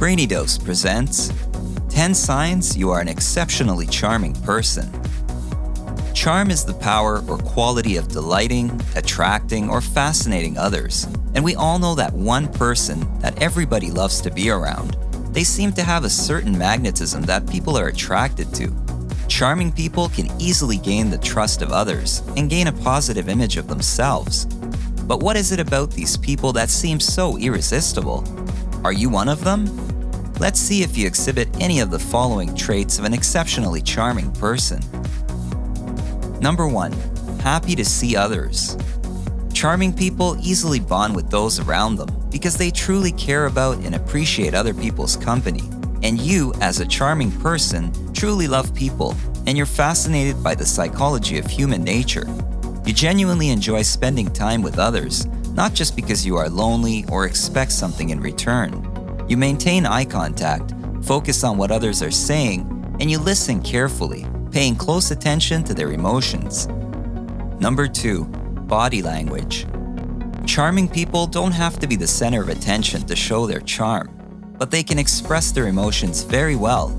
Brainy Dose presents 10 Signs You Are an Exceptionally Charming Person. Charm is the power or quality of delighting, attracting, or fascinating others, and we all know that one person that everybody loves to be around. They seem to have a certain magnetism that people are attracted to. Charming people can easily gain the trust of others and gain a positive image of themselves. But what is it about these people that seems so irresistible? Are you one of them? Let's see if you exhibit any of the following traits of an exceptionally charming person. Number 1. Happy to see others. Charming people easily bond with those around them because they truly care about and appreciate other people's company. And you, as a charming person, truly love people, and you're fascinated by the psychology of human nature. You genuinely enjoy spending time with others, not just because you are lonely or expect something in return. You maintain eye contact, focus on what others are saying, and you listen carefully, paying close attention to their emotions. Number 2. Body language. Charming people don't have to be the center of attention to show their charm, but they can express their emotions very well.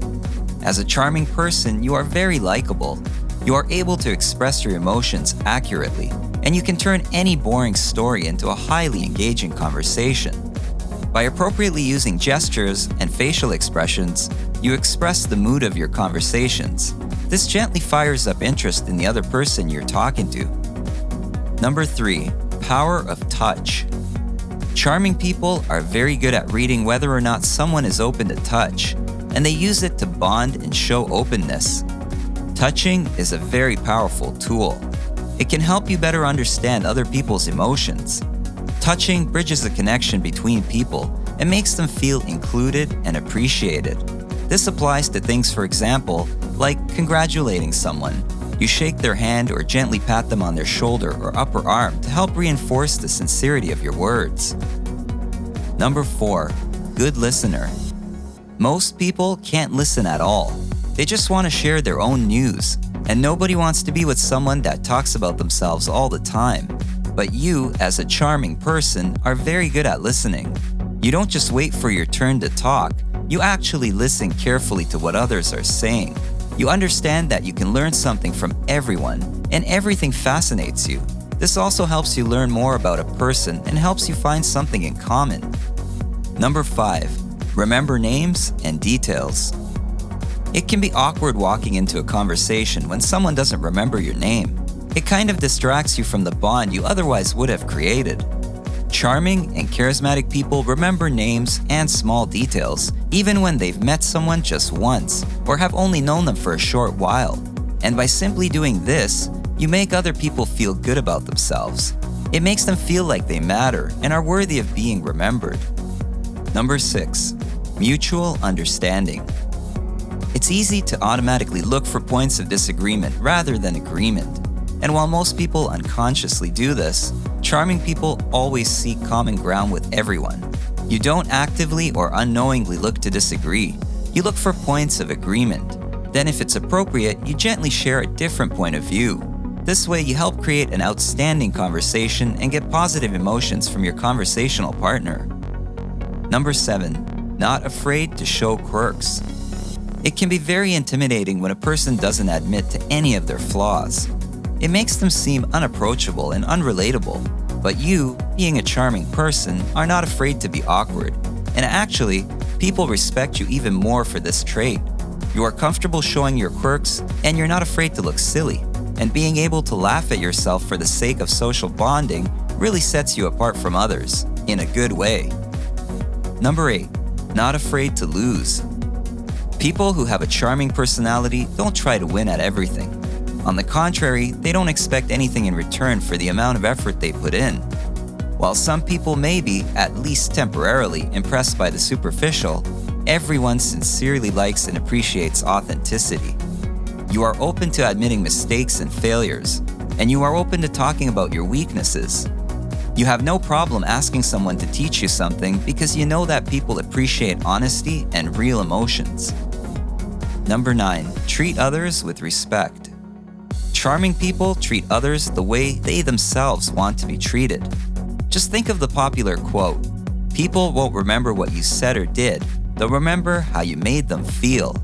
As a charming person, you are very likable. You are able to express your emotions accurately, and you can turn any boring story into a highly engaging conversation. By appropriately using gestures and facial expressions, you express the mood of your conversations. This gently fires up interest in the other person you're talking to. Number 3. Power of touch. Charming people are very good at reading whether or not someone is open to touch, and they use it to bond and show openness. Touching is a very powerful tool. It can help you better understand other people's emotions. Touching bridges the connection between people and makes them feel included and appreciated. This applies to things, for example, like congratulating someone. You shake their hand or gently pat them on their shoulder or upper arm to help reinforce the sincerity of your words. Number 4. Good listener. Most people can't listen at all. They just want to share their own news, and nobody wants to be with someone that talks about themselves all the time. But you, as a charming person, are very good at listening. You don't just wait for your turn to talk, you actually listen carefully to what others are saying. You understand that you can learn something from everyone, and everything fascinates you. This also helps you learn more about a person and helps you find something in common. Number 5. Remember names and details. It can be awkward walking into a conversation when someone doesn't remember your name. It kind of distracts you from the bond you otherwise would have created. Charming and charismatic people remember names and small details, even when they've met someone just once or have only known them for a short while. And by simply doing this, you make other people feel good about themselves. It makes them feel like they matter and are worthy of being remembered. Number 6. Mutual understanding. It's easy to automatically look for points of disagreement rather than agreement. And while most people unconsciously do this, charming people always seek common ground with everyone. You don't actively or unknowingly look to disagree. You look for points of agreement. Then if it's appropriate, you gently share a different point of view. This way you help create an outstanding conversation and get positive emotions from your conversational partner. Number 7. Not afraid to show quirks. It can be very intimidating when a person doesn't admit to any of their flaws. It makes them seem unapproachable and unrelatable, but you, being a charming person, are not afraid to be awkward. And actually, people respect you even more for this trait. You are comfortable showing your quirks, and you're not afraid to look silly. And being able to laugh at yourself for the sake of social bonding really sets you apart from others, in a good way. Number 8. Not afraid to lose. People who have a charming personality don't try to win at everything. On the contrary, they don't expect anything in return for the amount of effort they put in. While some people may be, at least temporarily, impressed by the superficial, everyone sincerely likes and appreciates authenticity. You are open to admitting mistakes and failures, and you are open to talking about your weaknesses. You have no problem asking someone to teach you something because you know that people appreciate honesty and real emotions. Number 9. Treat others with respect. Charming people treat others the way they themselves want to be treated. Just think of the popular quote, "People won't remember what you said or did, they'll remember how you made them feel.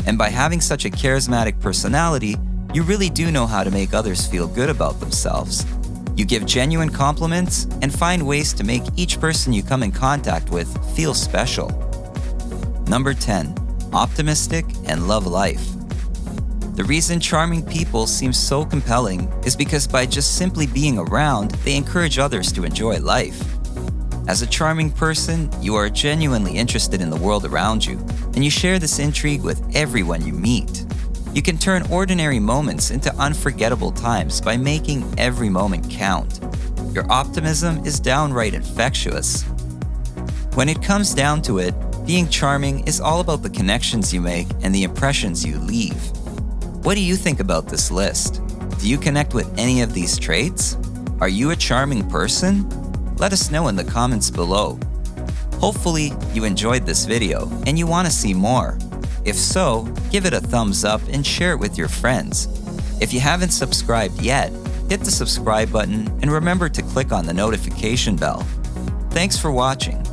And by having such a charismatic personality, you really do know how to make others feel good about themselves. You give genuine compliments and find ways to make each person you come in contact with feel special. Number 10, optimistic and love life. The reason charming people seem so compelling is because by just simply being around, they encourage others to enjoy life. As a charming person, you are genuinely interested in the world around you, and you share this intrigue with everyone you meet. You can turn ordinary moments into unforgettable times by making every moment count. Your optimism is downright infectious. When it comes down to it, being charming is all about the connections you make and the impressions you leave. What do you think about this list? Do you connect with any of these traits? Are you a charming person? Let us know in the comments below. Hopefully, you enjoyed this video and you want to see more. If so, give it a thumbs up and share it with your friends. If you haven't subscribed yet, hit the subscribe button and remember to click on the notification bell. Thanks for watching.